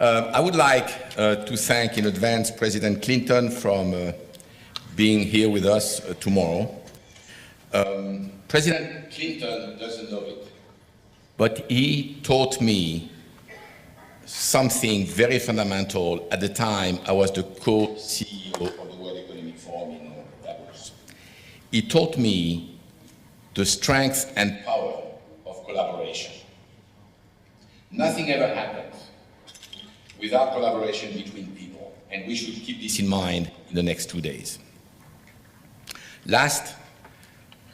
I would like to thank in advance President Clinton for being here with us tomorrow. President Clinton doesn't know it, but he taught me something very fundamental at the time I was the co-CEO of the World Economic Forum in Davos. He taught me the strength and power of collaboration. Nothing ever happens without collaboration between people, and we should keep this in mind in the next 2 days. Last,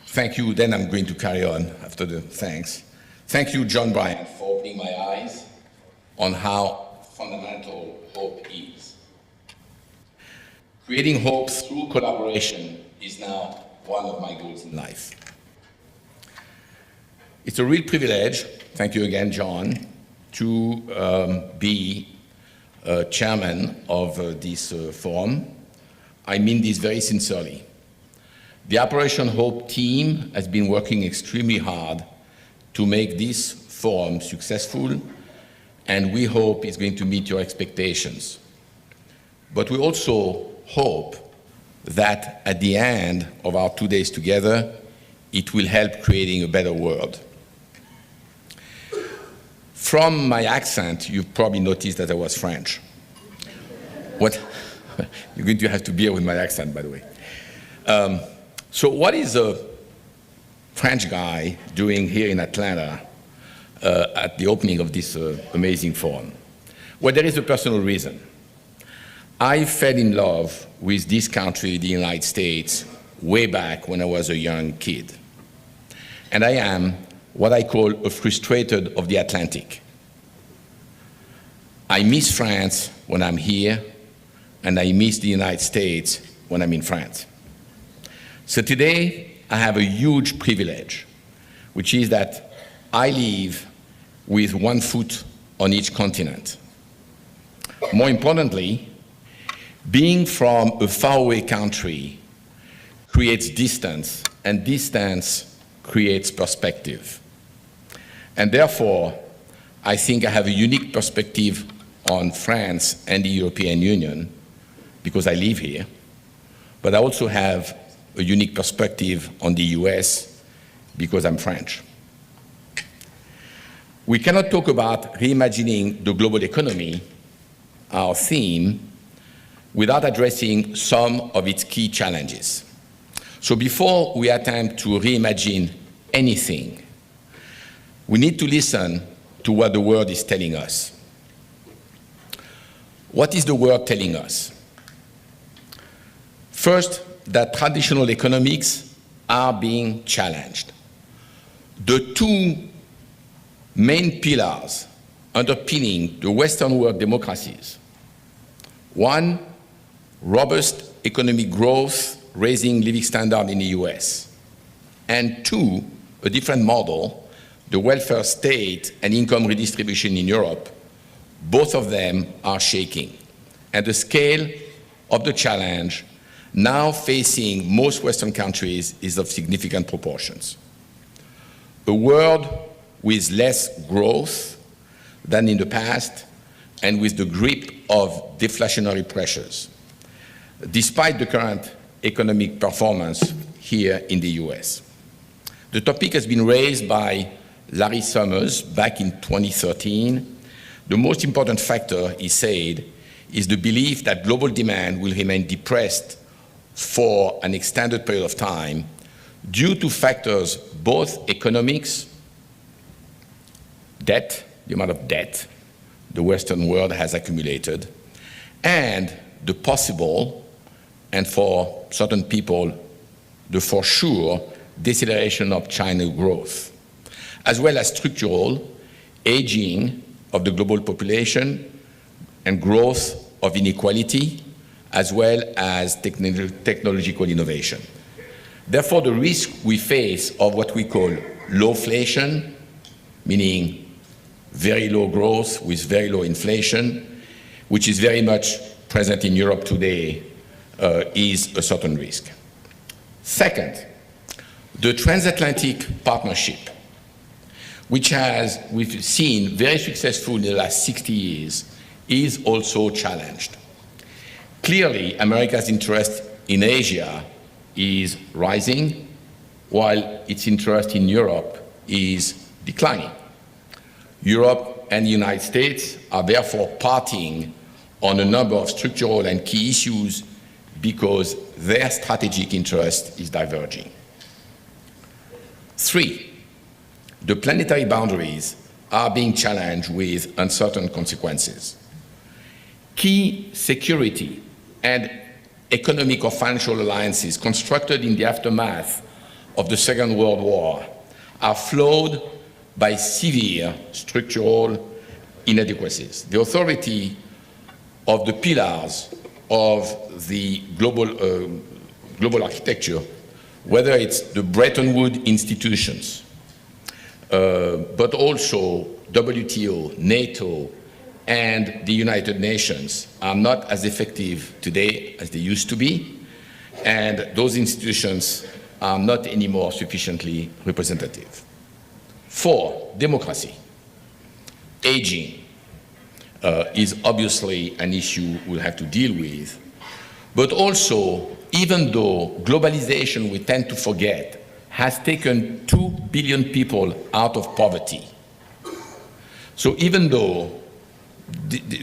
thank you, then I'm going to carry on after the thanks. Thank you, John Bryant, for opening my eyes on how fundamental hope is. Creating hope through collaboration is now one of my goals in life. It's a real privilege, thank you again, John, to be chairman of this forum. I mean this very sincerely. The Operation Hope team has been working extremely hard to make this forum successful, and we hope it's going to meet your expectations. But we also hope that at the end of our 2 days together, it will help creating a better world. From my accent, you've probably noticed that I was French. You're going to have to bear with my accent, by the way. So what is a French guy doing here in Atlanta at the opening of this amazing forum? Well, there is a personal reason. I fell in love with this country, the United States, way back when I was a young kid. And I am what I call a frustrated of the Atlantic. I miss France when I'm here, and I miss the United States when I'm in France. So today, I have a huge privilege, which is that I live with 1 foot on each continent. More importantly, being from a faraway country creates distance, and distance creates perspective. And therefore, I think I have a unique perspective on France and the European Union because I live here, but I also have a unique perspective on the US because I'm French. We cannot talk about reimagining the global economy, our theme, without addressing some of its key challenges. So before we attempt to reimagine anything, we need to listen to what the world is telling us. What is the world telling us? First, that traditional economics are being challenged. The 2 main pillars underpinning the Western world democracies: 1, robust economic growth, raising living standard in the US, and 2, a different model, the welfare state and income redistribution in Europe. Both of them are shaking, and the scale of the challenge now facing most Western countries is of significant proportions. A world with less growth than in the past and with the grip of deflationary pressures, despite the current economic performance here in the US. The topic has been raised by Larry Summers back in 2013. The most important factor, he said, is the belief that global demand will remain depressed for an extended period of time due to factors both economics, debt, the amount of debt the Western world has accumulated, and the possible, and for certain people, the for sure, deceleration of China growth, as well as structural aging of the global population and growth of inequality, as well as technological innovation. Therefore, the risk we face of what we call lowflation, meaning very low growth with very low inflation, which is very much present in Europe today, is a certain risk. Second, the transatlantic partnership, which we've seen very successful in the last 60 years, is also challenged. Clearly, America's interest in Asia is rising, while its interest in Europe is declining. Europe and the United States are therefore partying on a number of structural and key issues because their strategic interest is diverging. 3, the planetary boundaries are being challenged with uncertain consequences. Key security and economic or financial alliances constructed in the aftermath of the Second World War are flawed by severe structural inadequacies. The authority of the pillars of the global architecture, whether it's the Bretton Woods institutions, but also WTO, NATO, and the United Nations are not as effective today as they used to be, and those institutions are not anymore sufficiently representative. 4, democracy. Aging is obviously an issue we'll have to deal with, but also, even though globalization, we tend to forget, has taken 2 billion people out of poverty. So even though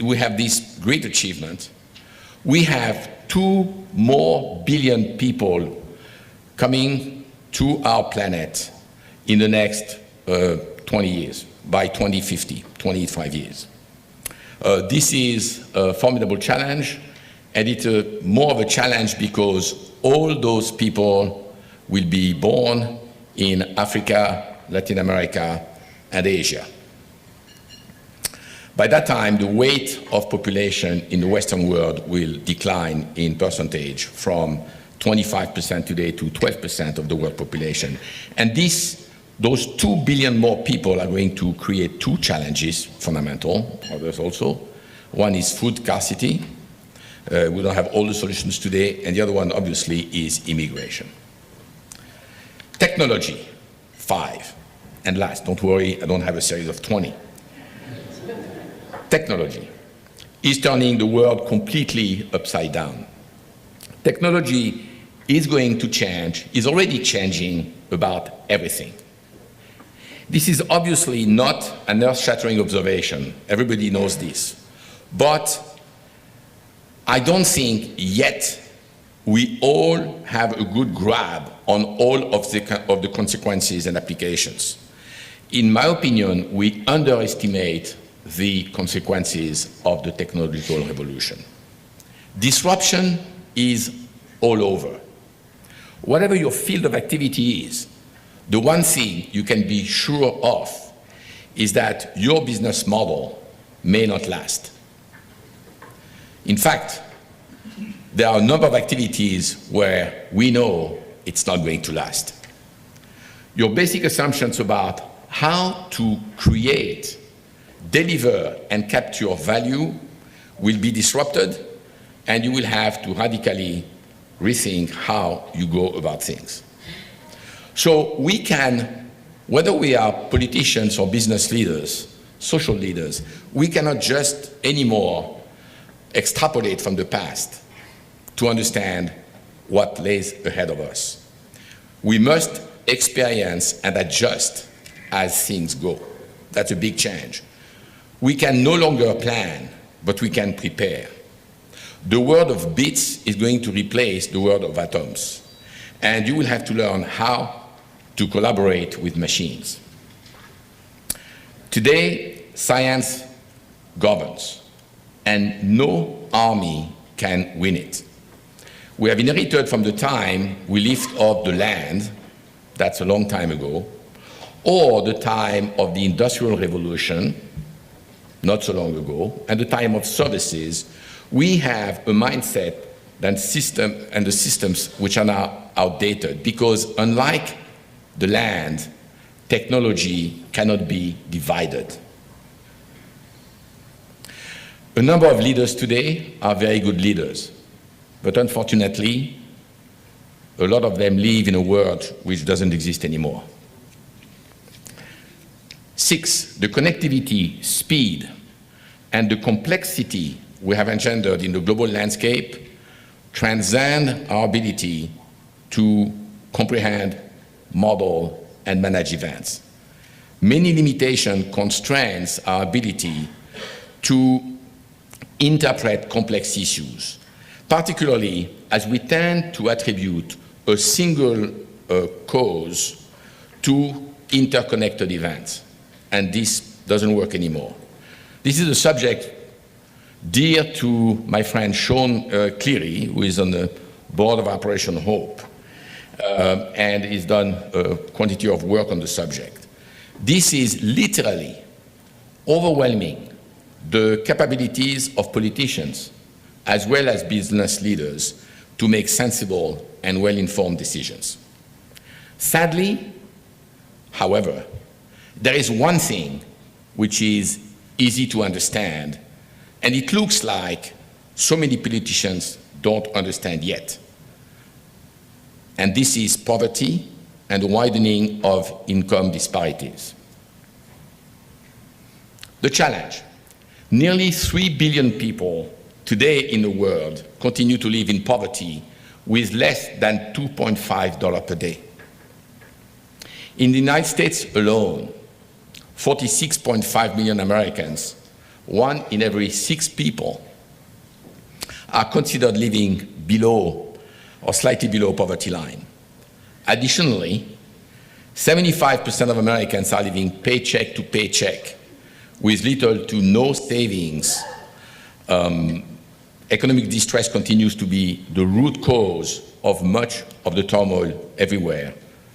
we have this great achievement, we have 2 more billion people coming to our planet in the next 20 years, by 2050, 25 years. This is a formidable challenge, and it's more of a challenge because all those people will be born in Africa, Latin America, and Asia. By that time, the weight of population in the Western world will decline in percentage from 25% today to 12% of the world population. And those 2 billion more people are going to create 2 challenges, fundamental, others also. One is food scarcity. We don't have all the solutions today. And the other one, obviously, is immigration. Technology, 5. And last, don't worry, I don't have a series of 20. Technology is turning the world completely upside down. Technology is going to change, is already changing about everything. This is obviously not an earth-shattering observation. Everybody knows this. But I don't think yet we all have a good grab on all of the consequences and applications. In my opinion, we underestimate the consequences of the technological revolution. Disruption is all over. Whatever your field of activity is, the one thing you can be sure of is that your business model may not last. In fact, there are a number of activities where we know it's not going to last. Your basic assumptions about how to create, deliver, and capture value will be disrupted, and you will have to radically rethink how you go about things. So we can, whether we are politicians or business leaders, social leaders, we cannot just anymore extrapolate from the past to understand what lays ahead of us. We must experience and adjust as things go. That's a big change. We can no longer plan, but we can prepare. The world of bits is going to replace the world of atoms, and you will have to learn how to collaborate with machines. Today, science governs, and no army can win it. We have inherited from the time we lived off the land, that's a long time ago, or the time of the Industrial Revolution, not so long ago, and the time of services. We have a mindset and the systems which are now outdated, because unlike the land, technology cannot be divided. A number of leaders today are very good leaders, but unfortunately, a lot of them live in a world which doesn't exist anymore. 6, the connectivity, speed, and the complexity we have engendered in the global landscape transcend our ability to comprehend, model, and manage events. Many limitations constrain our ability to interpret complex issues, particularly as we tend to attribute a single cause to interconnected events, and this doesn't work anymore. This is a subject dear to my friend Sean Cleary, who is on the board of Operation Hope, and has done a quantity of work on the subject. This is literally overwhelming the capabilities of politicians as well as business leaders to make sensible and well-informed decisions. Sadly, however, there is one thing which is easy to understand, and it looks like so many politicians don't understand yet. And this is poverty and the widening of income disparities. The challenge: nearly 3 billion people today in the world continue to live in poverty with less than $2.5 per day. In the United States alone, 46.5 million Americans, 1 in every 6 people, are considered living below or slightly below poverty line. Additionally, 75% of Americans are living paycheck to paycheck with little to no savings. Economic distress continues to be the root cause of much of the turmoil everywhere,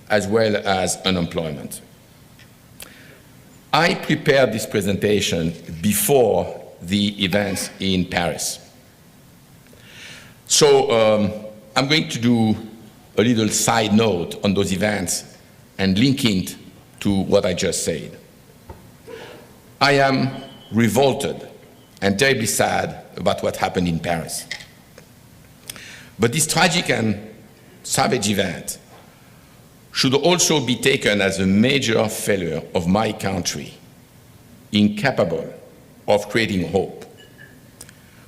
as well as unemployment. I prepared this presentation before the events in Paris. So I'm going to do a little side note on those events and link it to what I just said. I am revolted and terribly sad about what happened in Paris. But this tragic and savage event should also be taken as a major failure of my country, incapable of creating hope.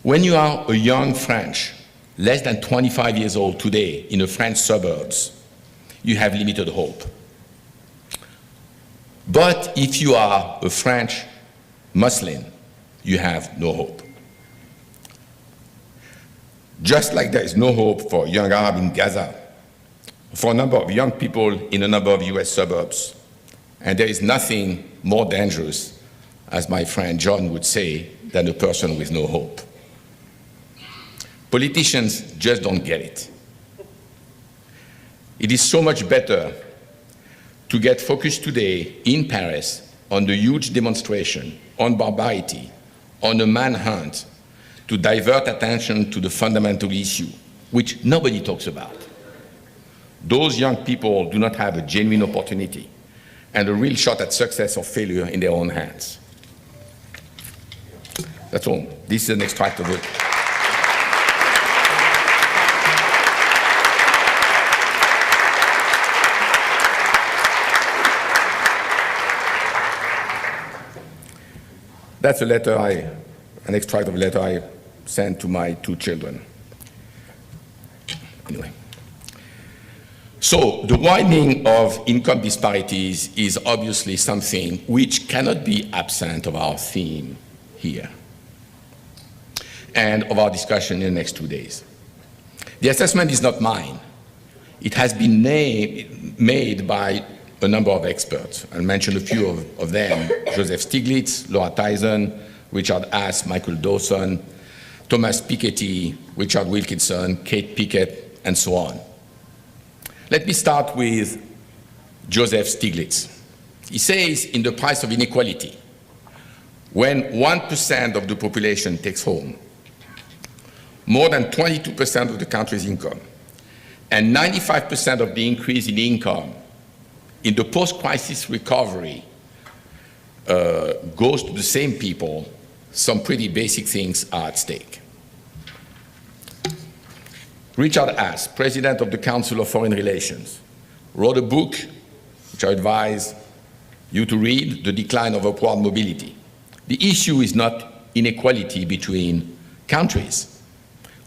When you are a young French, less than 25 years old today in the French suburbs, you have limited hope. But if you are a French Muslim, you have no hope. Just like there is no hope for young Arab in Gaza, for a number of young people in a number of US suburbs, and there is nothing more dangerous, as my friend John would say, than a person with no hope. Politicians just don't get it. It is so much better to get focused today in Paris on the huge demonstration, on barbarity, on a manhunt, to divert attention to the fundamental issue, which nobody talks about. Those young people do not have a genuine opportunity and a real shot at success or failure in their own hands. That's all. This is an extract of it. That's a letter an extract of a letter I sent to my 2 children. Anyway. So the widening of income disparities is obviously something which cannot be absent of our theme here and of our discussion in the next 2 days. The assessment is not mine. It has been made by a number of experts. I'll mention a few of them: Joseph Stiglitz, Laura Tyson, Richard Haas, Michael Dawson, Thomas Piketty, Richard Wilkinson, Kate Pickett, and so on. Let me start with Joseph Stiglitz. He says in The Price of Inequality, when 1% of the population takes home more than 22% of the country's income, and 95% of the increase in income in the post-crisis recovery goes to the same people, some pretty basic things are at stake. Richard Haas, president of the Council of Foreign Relations, wrote a book which I advise you to read, The Decline of Upward Mobility. The issue is not inequality between countries,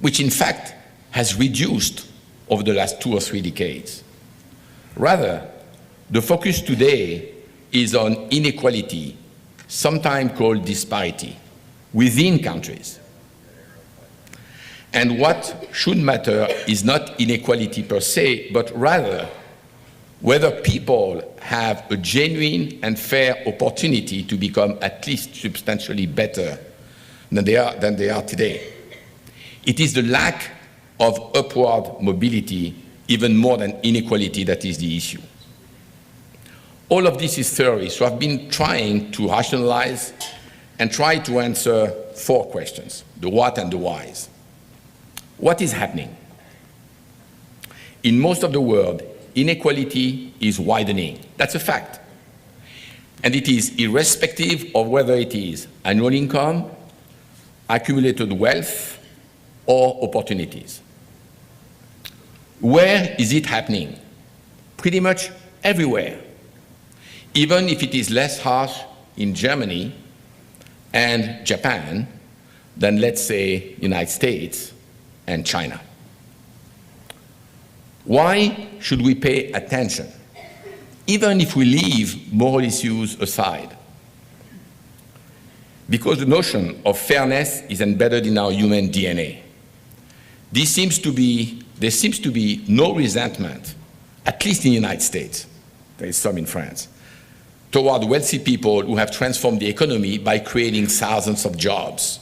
which in fact has reduced over the last 2 or 3 decades. Rather, the focus today is on inequality, sometimes called disparity, within countries. And what should matter is not inequality per se, but rather whether people have a genuine and fair opportunity to become at least substantially better than they are today. It is the lack of upward mobility, even more than inequality, that is the issue. All of this is theory, so I've been trying to rationalize and try to answer 4 questions, the what and the whys. What is happening? In most of the world, inequality is widening. That's a fact. And it is irrespective of whether it is annual income, accumulated wealth, or opportunities. Where is it happening? Pretty much everywhere. Even if it is less harsh in Germany and Japan than, let's say, United States and China. Why should we pay attention, even if we leave moral issues aside? Because the notion of fairness is embedded in our human DNA. There seems to be no resentment, at least in the United States, there is some in France, toward wealthy people who have transformed the economy by creating thousands of jobs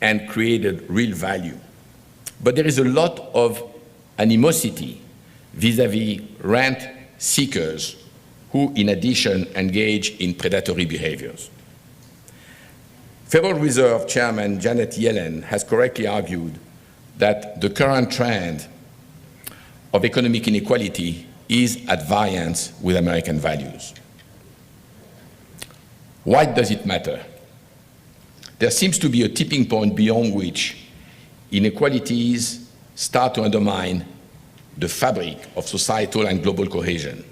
and created real value. But there is a lot of animosity vis-à-vis rent seekers who, in addition, engage in predatory behaviors. Federal Reserve Chairman Janet Yellen has correctly argued that the current trend of economic inequality is at variance with American values. Why does it matter? There seems to be a tipping point beyond which inequalities start to undermine the fabric of societal and global cohesion.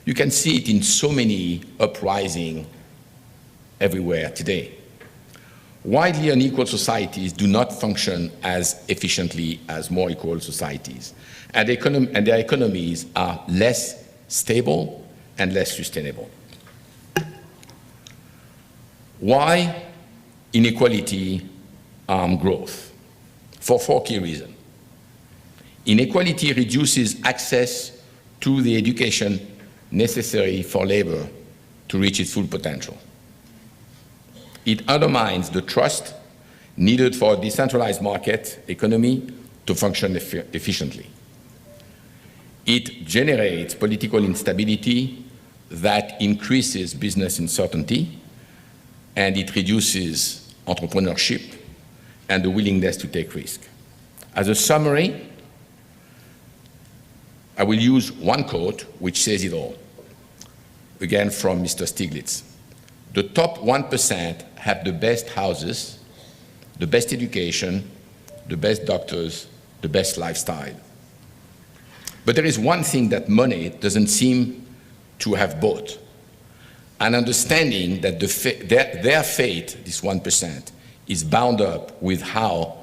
You can see it in so many uprisings everywhere today. Widely unequal societies do not function as efficiently as more equal societies, and their economies are less stable and less sustainable. Why inequality harms growth? For 4 key reasons. Inequality reduces access to the education necessary for labor to reach its full potential. It undermines the trust needed for a decentralized market economy to function efficiently. It generates political instability that increases business uncertainty, and it reduces entrepreneurship and the willingness to take risk. As a summary, I will use one quote which says it all, again from Mr. Stiglitz. The top 1% have the best houses, the best education, the best doctors, the best lifestyle. But there is one thing that money doesn't seem to have bought, an understanding that their fate, this 1%, is bound up with how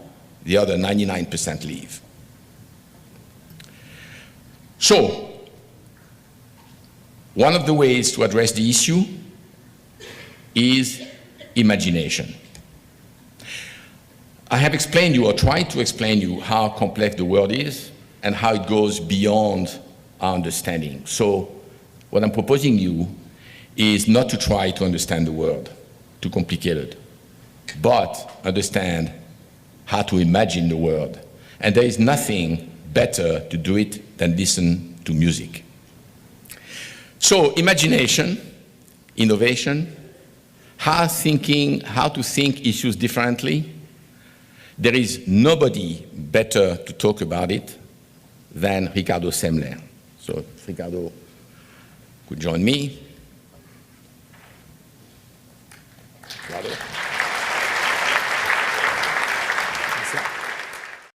the other 99% live. So, one of the ways to address the issue is imagination. I have explained you, or tried to explain you, how complex the world is and how it goes beyond our understanding. So, what I'm proposing you is not to try to understand the world, too complicated, but understand how to imagine the world. And there is nothing better to do it than listen to music. So imagination, innovation, how to think issues differently. There is nobody better to talk about it than Ricardo Semler. So if Ricardo could join me.